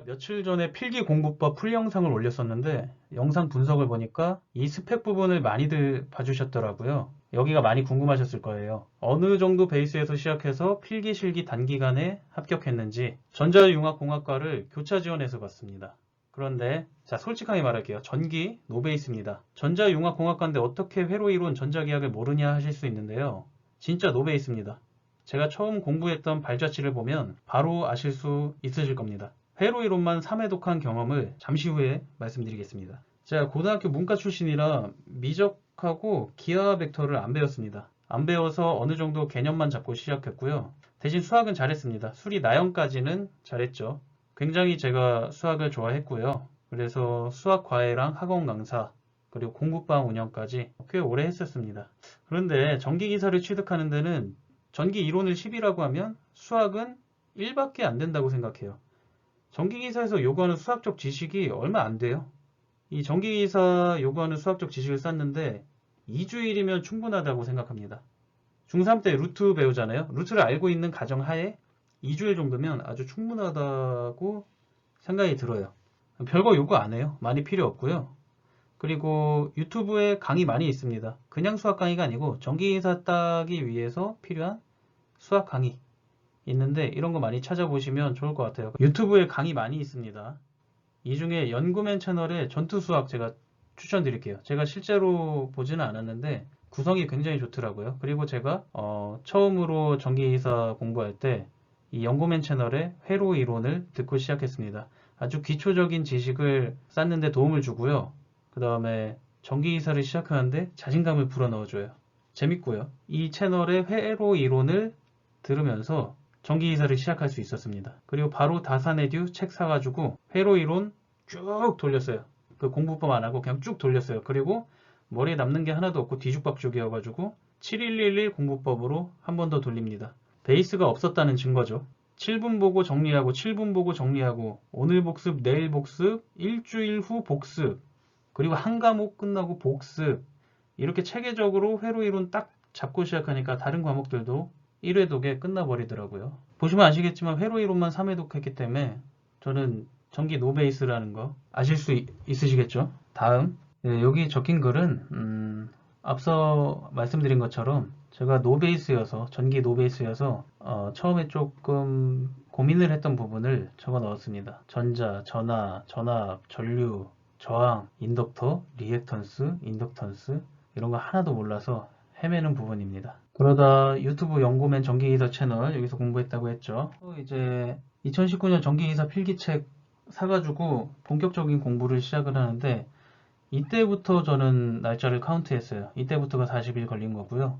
며칠 전에 필기 공부법 풀 영상을 올렸었는데 영상 분석을 보니까 이 스펙 부분을 많이들 봐주셨더라고요. 여기가 많이 궁금하셨을 거예요. 어느 정도 베이스에서 시작해서 필기 실기 단기간에 합격했는지 전자융합공학과를 교차 지원해서 봤습니다. 그런데 자 솔직하게 말할게요. 전기 노베이스입니다. 전자융합공학과인데 어떻게 회로 이론 전자기학을 모르냐 하실 수 있는데요. 진짜 노베이스입니다. 제가 처음 공부했던 발자취를 보면 바로 아실 수 있으실 겁니다. 회로 이론만 3회 독한 경험을 잠시 후에 말씀드리겠습니다. 제가 고등학교 문과 출신이라 미적하고 기하 벡터를 안 배웠습니다. 안 배워서 어느 정도 개념만 잡고 시작했고요. 대신 수학은 잘했습니다. 수리 나형까지는 잘했죠. 굉장히 제가 수학을 좋아했고요. 그래서 수학 과외랑 학원 강사 그리고 공부방 운영까지 꽤 오래 했었습니다. 그런데 전기기사를 취득하는 데는 전기 이론을 10이라고 하면 수학은 1밖에 안 된다고 생각해요. 전기기사에서 요구하는 수학적 지식이 얼마 안 돼요. 이 전기기사 요구하는 수학적 지식을 쌓는데 2주일이면 충분하다고 생각합니다. 중3 때 루트 배우잖아요. 루트를 알고 있는 가정하에 2주일 정도면 아주 충분하다고 생각이 들어요. 별거 요구 안 해요. 많이 필요 없고요. 그리고 유튜브에 강의 많이 있습니다. 그냥 수학 강의가 아니고 전기기사 따기 위해서 필요한 수학 강의 있는데 이런 거 많이 찾아보시면 좋을 것 같아요. 유튜브에 강의 많이 있습니다. 이 중에 연구맨 채널의 전투수학 제가 추천드릴게요. 제가 실제로 보지는 않았는데 구성이 굉장히 좋더라고요. 그리고 제가 처음으로 전기기사 공부할 때 이 연구맨 채널의 회로 이론을 듣고 시작했습니다. 아주 기초적인 지식을 쌓는 데 도움을 주고요. 그 다음에 전기기사를 시작하는데 자신감을 불어넣어줘요. 재밌고요. 이 채널의 회로 이론을 들으면서 전기기사를 시작할 수 있었습니다. 그리고 바로 다산에듀 책 사가지고 회로 이론 쭉 돌렸어요. 그 공부법 안 하고 그냥 쭉 돌렸어요. 그리고 머리에 남는 게 하나도 없고 뒤죽박죽이어가지고 7111 공부법으로 한 번 더 돌립니다. 베이스가 없었다는 증거죠. 7분 보고 정리하고 7분 보고 정리하고 오늘 복습, 내일 복습, 일주일 후 복습 그리고 한 과목 끝나고 복습 이렇게 체계적으로 회로 이론 딱 잡고 시작하니까 다른 과목들도 1회 독에 끝나버리더라고요. 보시면 아시겠지만 회로 이론만 3회 독했기 때문에 저는 전기 노베이스라는 거 아실 수 있으시겠죠? 다음 여기 적힌 글은 앞서 말씀드린 것처럼 제가 노베이스여서 전기 노베이스여서 처음에 조금 고민을 했던 부분을 적어 넣었습니다. 전자, 전하, 전압, 전류, 저항, 인덕터, 리액턴스, 인덕턴스 이런 거 하나도 몰라서 헤매는 부분입니다. 그러다 유튜브 연구맨 전기기사 채널 여기서 공부했다고 했죠. 이제 2019년 전기기사 필기책 사가지고 본격적인 공부를 시작을 하는데 이때부터 저는 날짜를 카운트했어요. 이때부터가 40일 걸린 거고요.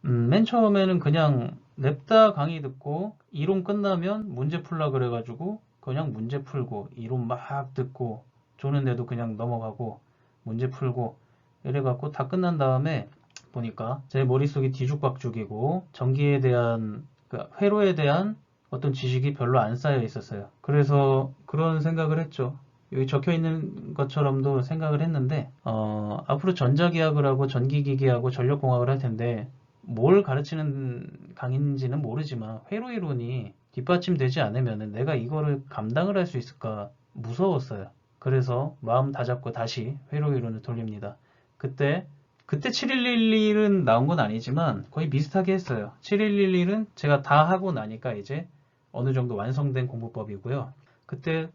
맨 처음에는 그냥 냅다 강의 듣고 이론 끝나면 문제 풀라 그래가지고 그냥 문제 풀고 이론 막 듣고 조는데도 그냥 넘어가고 문제 풀고 이래갖고 다 끝난 다음에 보니까 제 머릿속이 뒤죽박죽이고 전기에 대한 회로에 대한 어떤 지식이 별로 안 쌓여 있었어요. 그래서 그런 생각을 했죠. 여기 적혀 있는 것처럼도 생각을 했는데 앞으로 전자기학을 하고 전기기기하고 전력공학을 할 텐데 뭘 가르치는 강의인지는 모르지만 회로 이론이 뒷받침되지 않으면 내가 이거를 감당을 할 수 있을까 무서웠어요. 그래서 마음 다잡고 다시 회로 이론을 돌립니다. 그때 7111은 나온 건 아니지만 거의 비슷하게 했어요. 7111은 제가 다 하고 나니까 이제 어느 정도 완성된 공부법이고요. 그때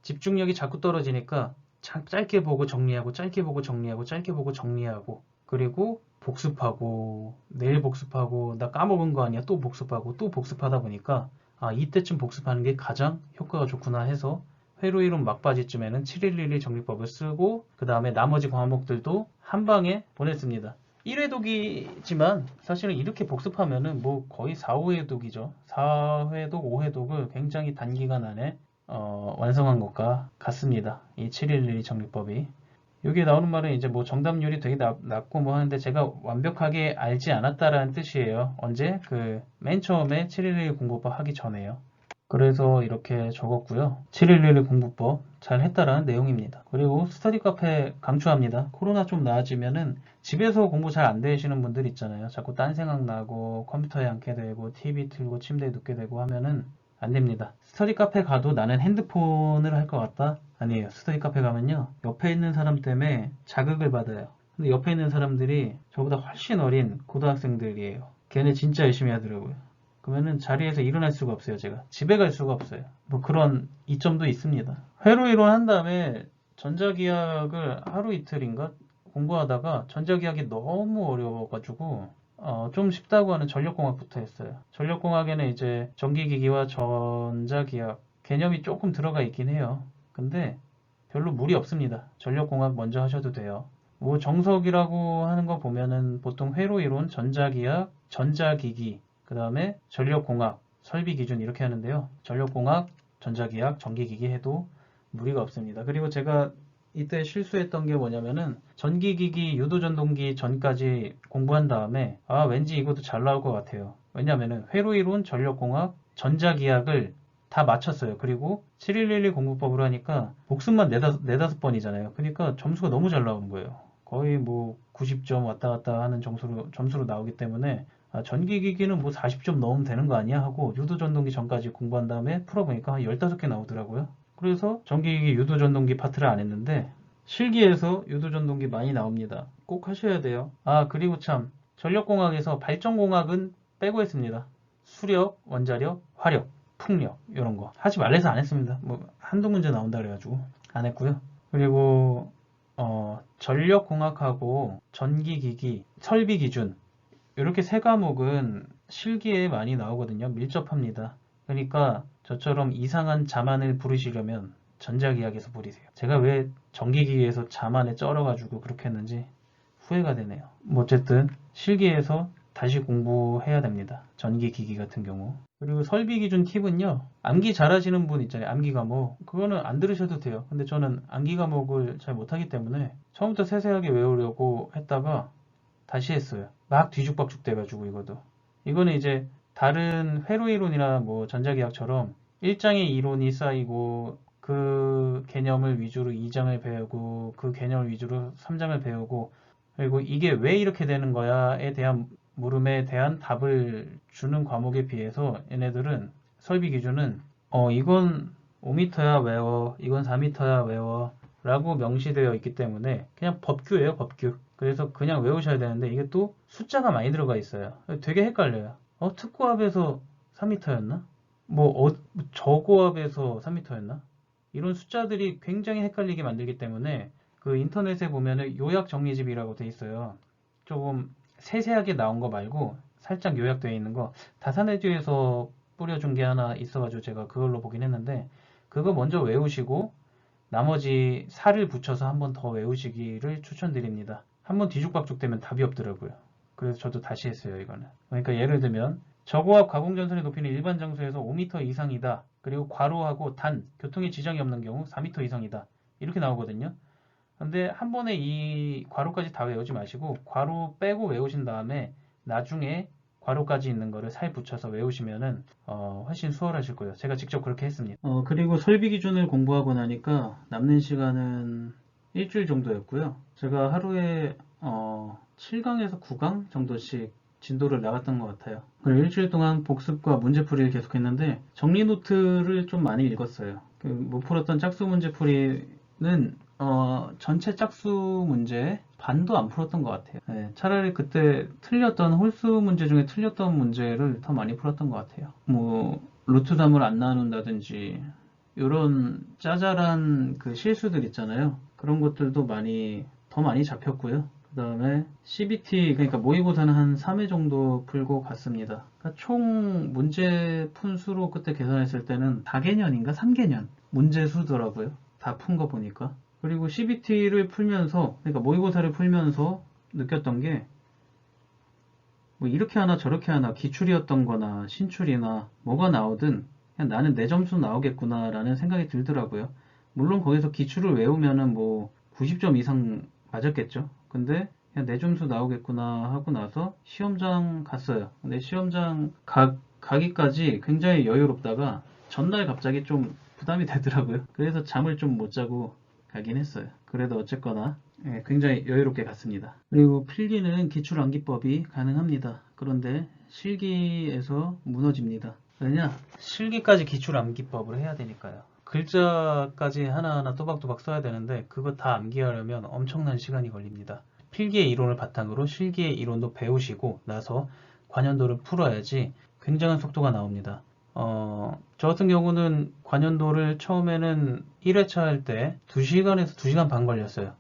집중력이 자꾸 떨어지니까 짧게 보고 정리하고 짧게 보고 정리하고 짧게 보고 정리하고 그리고 복습하고 내일 복습하고 나 까먹은 거 아니야 또 복습하고 또 복습하다 보니까 이때쯤 복습하는 게 가장 효과가 좋구나 해서 회로 이론 막바지쯤에는 7112 정리법을 쓰고 그 다음에 나머지 과목들도 한 방에 보냈습니다. 1회 독이지만 사실은 이렇게 복습하면은 뭐 거의 4, 5회 독이죠. 4회 독, 5회 독을 굉장히 단기간 안에 완성한 것과 같습니다. 이 7112 정리법이. 여기에 나오는 말은 이제 뭐 정답률이 되게 낮고 뭐 하는데 제가 완벽하게 알지 않았다라는 뜻이에요. 언제? 맨 처음에 7111 공부법 하기 전에요. 그래서 이렇게 적었고요. 7111 공부법 잘 했다라는 내용입니다. 그리고 스터디 카페 강추합니다. 코로나 좀 나아지면은 집에서 공부 잘 안 되시는 분들 있잖아요. 자꾸 딴 생각 나고 컴퓨터에 앉게 되고 TV 틀고 침대에 눕게 되고 하면은 안 됩니다. 스터디 카페 가도 나는 핸드폰을 할 것 같다? 아니에요. 스터디 카페 가면요. 옆에 있는 사람 때문에 자극을 받아요. 근데 옆에 있는 사람들이 저보다 훨씬 어린 고등학생들이에요. 걔네 진짜 열심히 하더라고요. 그러면은 자리에서 일어날 수가 없어요, 제가. 집에 갈 수가 없어요. 뭐 그런 이점도 있습니다. 회로 이론 한 다음에 전자기학을 하루 이틀인가 공부하다가 전자기학이 너무 어려워가지고 좀 쉽다고 하는 전력공학부터 했어요. 전력공학에는 이제 전기기기와 전자기학 개념이 조금 들어가 있긴 해요. 근데 별로 무리 없습니다. 전력공학 먼저 하셔도 돼요. 뭐 정석이라고 하는 거 보면은 보통 회로이론, 전자기학, 전자기기, 그 다음에 전력공학, 설비기준 이렇게 하는데요. 전력공학, 전자기학, 전기기기 해도 무리가 없습니다. 그리고 제가 이때 실수했던 게 뭐냐면은 전기기기, 유도전동기 전까지 공부한 다음에 왠지 이것도 잘 나올 것 같아요. 왜냐면은 회로이론, 전력공학, 전자기학을 다 맞췄어요. 그리고 7112 공부법으로 하니까 복습만 네다섯 번이잖아요. 그러니까 점수가 너무 잘 나오는 거예요. 거의 뭐 90점 왔다 갔다 하는 점수로 나오기 때문에 전기기기는 뭐 40점 넣으면 되는 거 아니야? 하고 유도전동기 전까지 공부한 다음에 풀어보니까 한 15개 나오더라고요. 그래서 전기기기 유도전동기 파트를 안 했는데 실기에서 유도전동기 많이 나옵니다. 꼭 하셔야 돼요. 그리고 참 전력공학에서 발전공학은 빼고 했습니다. 수력, 원자력, 화력, 풍력 이런 거 하지 말래서 안 했습니다. 뭐 한두 문제 나온다 그래가지고 안 했고요. 그리고 전력공학하고 전기기기, 설비기준 이렇게 세 과목은 실기에 많이 나오거든요. 밀접합니다. 그러니까 저처럼 이상한 자만을 부르시려면 전자기학에서 부리세요. 제가 왜 전기기기에서 자만에 쩔어가지고 그렇게 했는지 후회가 되네요. 뭐 어쨌든 실기에서 다시 공부해야 됩니다. 전기기기 같은 경우. 그리고 설비기준 팁은요. 암기 잘하시는 분 있잖아요. 암기 과목. 그거는 안 들으셔도 돼요. 근데 저는 암기 과목을 잘 못하기 때문에 처음부터 세세하게 외우려고 했다가 다시 했어요. 막 뒤죽박죽 돼가지고 이거도. 이거는 이제 다른 회로이론이나 뭐 전자기학처럼 1장의 이론이 쌓이고 그 개념을 위주로 2장을 배우고 그 개념을 위주로 3장을 배우고 그리고 이게 왜 이렇게 되는 거야에 대한 물음에 대한 답을 주는 과목에 비해서 얘네들은 설비 기준은 이건 5m야 외워, 이건 4m야 외워 라고 명시되어 있기 때문에 그냥 법규예요, 법규. 그래서 그냥 외우셔야 되는데 이게 또 숫자가 많이 들어가 있어요. 되게 헷갈려요. 특고합에서 3m였나? 저고합에서 3m였나? 이런 숫자들이 굉장히 헷갈리게 만들기 때문에 그 인터넷에 보면은 요약 정리집이라고 돼 있어요. 조금 세세하게 나온 거 말고 살짝 요약되어 있는 거 다산에듀에서 뿌려준 게 하나 있어가지고 제가 그걸로 보긴 했는데 그거 먼저 외우시고 나머지 살을 붙여서 한 번 더 외우시기를 추천드립니다. 한 번 뒤죽박죽 되면 답이 없더라고요. 그래서 저도 다시 했어요, 이거는. 그러니까 예를 들면 저고압 가공전선의 높이는 일반 장소에서 5m 이상이다. 그리고 괄호하고 단, 교통에 지장이 없는 경우 4m 이상이다. 이렇게 나오거든요. 근데 한 번에 이 괄호까지 다 외우지 마시고 괄호 빼고 외우신 다음에 나중에 괄호까지 있는 거를 살 붙여서 외우시면은 훨씬 수월하실 거예요. 제가 직접 그렇게 했습니다. 그리고 설비 기준을 공부하고 나니까 남는 시간은 일주일 정도였고요. 제가 하루에 7강에서 9강 정도씩 진도를 나갔던 것 같아요. 그리고 일주일 동안 복습과 문제풀이를 계속했는데 정리 노트를 좀 많이 읽었어요. 못 풀었던 짝수 문제풀이는 전체 짝수 문제 반도 안 풀었던 것 같아요. 네, 차라리 그때 틀렸던 홀수 문제 중에 틀렸던 문제를 더 많이 풀었던 것 같아요. 뭐 루트 3을 안 나눈다든지 이런 짜잘한 그 실수들 있잖아요. 그런 것들도 더 많이 잡혔고요. 그 다음에 CBT 그러니까 모의고사는 한 3회 정도 풀고 갔습니다. 그러니까 총 문제 푼 수로 그때 계산했을 때는 4개년인가 3개년 문제 수더라고요. 다 푼 거 보니까. 그리고 CBT를 풀면서 그러니까 모의고사를 풀면서 느꼈던 게 뭐 이렇게 하나 저렇게 하나 기출이었던 거나 신출이나 뭐가 나오든 그냥 나는 내 점수 나오겠구나 라는 생각이 들더라고요. 물론 거기서 기출을 외우면은 뭐 90점 이상 맞았겠죠. 근데 그냥 내 점수 나오겠구나 하고 나서 시험장 갔어요. 근데 시험장 가기까지 굉장히 여유롭다가 전날 갑자기 좀 부담이 되더라고요. 그래서 잠을 좀 못 자고 가긴 했어요. 그래도 어쨌거나 굉장히 여유롭게 갔습니다. 그리고 필기는 기출암기법이 가능합니다. 그런데 실기에서 무너집니다. 왜냐? 실기까지 기출암기법을 해야 되니까요. 글자까지 하나하나 또박또박 써야 되는데 그거 다 암기하려면 엄청난 시간이 걸립니다. 필기의 이론을 바탕으로 실기의 이론도 배우시고 나서 관연도를 풀어야지 굉장한 속도가 나옵니다. 저 같은 경우는 관연도를 처음에는 1회차 할 때 2시간에서 2시간 반 걸렸어요.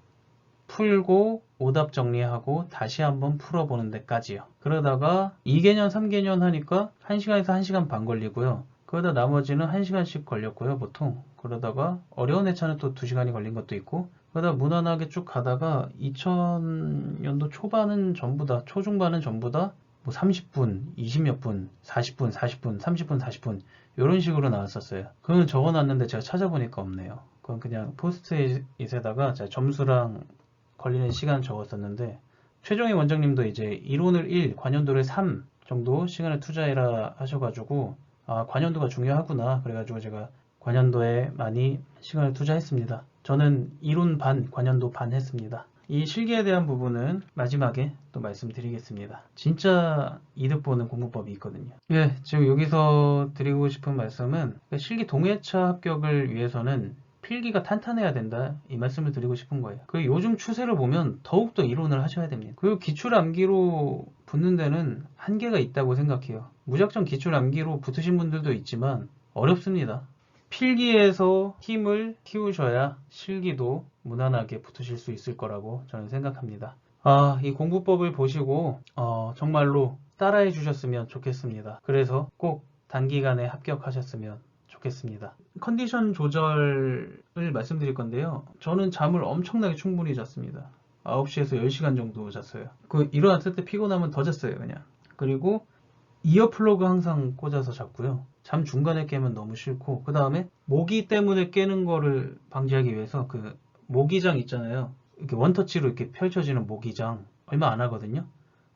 풀고 오답 정리하고 다시 한번 풀어보는 데까지요. 그러다가 2개년, 3개년 하니까 1시간에서 1시간 반 걸리고요. 그러다 나머지는 1시간씩 걸렸고요, 보통. 그러다가 어려운 회차는 또 2시간이 걸린 것도 있고, 그러다 무난하게 쭉 가다가 2000년도 초반은 전부 다, 초중반은 전부 다 뭐 30분, 20몇 분, 40분, 40분, 30분, 40분 이런 식으로 나왔었어요. 그건 적어놨는데 제가 찾아보니까 없네요. 그건 그냥 포스트잇에다가 제가 점수랑 걸리는 시간 적었었는데 최종희 원장님도 이제 이론을 1, 관연도를 3 정도 시간을 투자해라 하셔가지고 아 관연도가 중요하구나 그래가지고 제가 관연도에 많이 시간을 투자했습니다. 저는 이론 반, 관연도 반 했습니다. 이 실기에 대한 부분은 마지막에 또 말씀드리겠습니다. 진짜 이득 보는 공부법이 있거든요. 예, 지금 여기서 드리고 싶은 말씀은 실기 동회차 합격을 위해서는 필기가 탄탄해야 된다 이 말씀을 드리고 싶은 거예요. 그 요즘 추세를 보면 더욱더 이론을 하셔야 됩니다. 그리고 기출 암기로 붙는 데는 한계가 있다고 생각해요. 무작정 기출 암기로 붙으신 분들도 있지만 어렵습니다. 필기에서 힘을 키우셔야 실기도 무난하게 붙으실 수 있을 거라고 저는 생각합니다. 이 공부법을 보시고 정말로 따라해 주셨으면 좋겠습니다. 그래서 꼭 단기간에 합격하셨으면 좋겠습니다. 컨디션 조절을 말씀드릴 건데요. 저는 잠을 엄청나게 충분히 잤습니다. 9시에서 10시간 정도 잤어요. 일어났을 때 피곤하면 더 잤어요, 그냥. 그리고 이어플러그 항상 꽂아서 잤고요. 잠 중간에 깨면 너무 싫고, 그 다음에 모기 때문에 깨는 거를 방지하기 위해서 모기장 있잖아요. 이렇게 원터치로 이렇게 펼쳐지는 모기장 얼마 안 하거든요.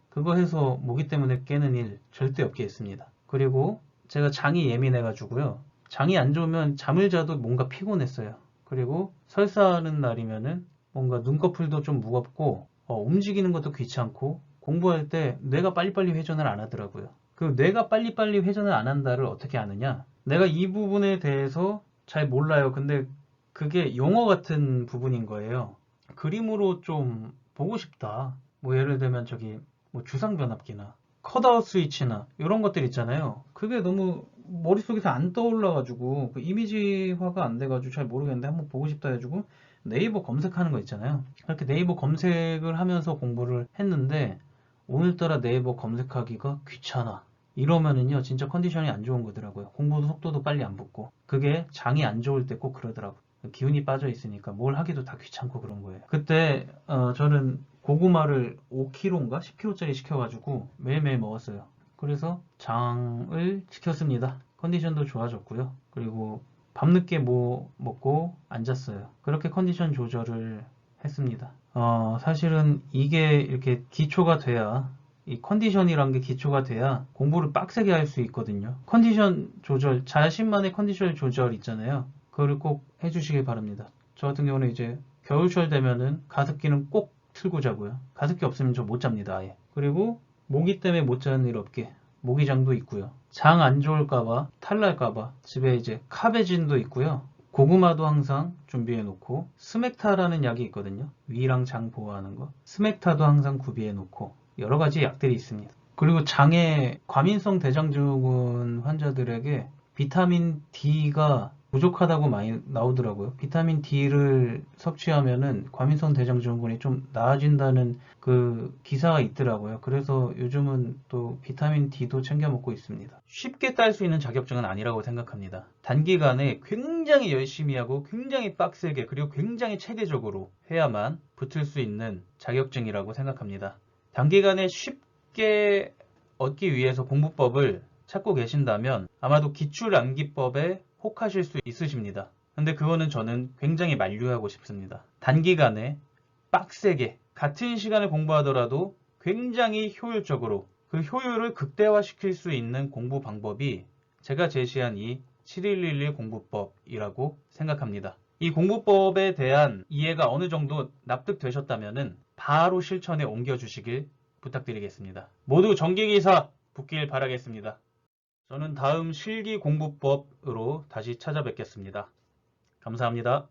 그거 해서 모기 때문에 깨는 일 절대 없게 했습니다. 그리고 제가 장이 예민해가지고요. 장이 안 좋으면 잠을 자도 뭔가 피곤했어요. 그리고 설사하는 날이면은 뭔가 눈꺼풀도 좀 무겁고 움직이는 것도 귀찮고 공부할 때 뇌가 빨리빨리 회전을 안 하더라고요. 그 뇌가 빨리빨리 회전을 안 한다를 어떻게 아느냐? 내가 이 부분에 대해서 잘 몰라요. 근데 그게 용어 같은 부분인 거예요. 그림으로 좀 보고 싶다. 뭐 예를 들면 뭐 주상변압기나 컷아웃 스위치나 이런 것들 있잖아요. 그게 너무 머릿속에서 안 떠올라가지고 그 이미지화가 안 돼가지고 잘 모르겠는데 한번 보고 싶다 해가지고 네이버 검색하는 거 있잖아요. 그렇게 네이버 검색을 하면서 공부를 했는데 오늘따라 네이버 검색하기가 귀찮아. 이러면은요 진짜 컨디션이 안 좋은 거더라고요. 공부도 속도도 빨리 안 붙고 그게 장이 안 좋을 때 꼭 그러더라고요. 기운이 빠져 있으니까 뭘 하기도 다 귀찮고 그런 거예요. 그때 저는 고구마를 5kg인가 10kg짜리 시켜가지고 매일매일 먹었어요. 그래서 장을 지켰습니다. 컨디션도 좋아졌고요. 그리고 밤늦게 뭐 먹고 안 잤어요. 그렇게 컨디션 조절을 했습니다. 사실은 이게 이렇게 기초가 돼야 이 컨디션이란 게 기초가 돼야 공부를 빡세게 할 수 있거든요. 컨디션 조절, 자신만의 컨디션 조절 있잖아요. 그거를 꼭 해주시길 바랍니다. 저 같은 경우는 이제 겨울철 되면은 가습기는 꼭 틀고 자고요. 가습기 없으면 저 못 잡니다, 아예. 그리고 모기 때문에 못 자는 일 없게 모기장도 있고요. 장 안 좋을까봐, 탈날까봐 집에 이제 카베진도 있고요. 고구마도 항상 준비해 놓고 스맥타라는 약이 있거든요. 위랑 장 보호하는 거. 스맥타도 항상 구비해 놓고 여러 가지 약들이 있습니다. 그리고 장에 과민성 대장증후군 환자들에게 비타민 D가 부족하다고 많이 나오더라고요. 비타민 D를 섭취하면은 과민성 대장증후군이 좀 나아진다는 그 기사가 있더라고요. 그래서 요즘은 또 비타민 D도 챙겨 먹고 있습니다. 쉽게 딸 수 있는 자격증은 아니라고 생각합니다. 단기간에 굉장히 열심히 하고 굉장히 빡세게 그리고 굉장히 체계적으로 해야만 붙을 수 있는 자격증이라고 생각합니다. 단기간에 쉽게 얻기 위해서 공부법을 찾고 계신다면 아마도 기출암기법에 혹하실 수 있으십니다. 근데 그거는 저는 굉장히 만류하고 싶습니다. 단기간에 빡세게 같은 시간을 공부하더라도 굉장히 효율적으로 그 효율을 극대화시킬 수 있는 공부 방법이 제가 제시한 이 7111 공부법이라고 생각합니다. 이 공부법에 대한 이해가 어느 정도 납득되셨다면 바로 실천에 옮겨주시길 부탁드리겠습니다. 모두 정기기사 붙길 바라겠습니다. 저는 다음 실기공부법으로 다시 찾아뵙겠습니다. 감사합니다.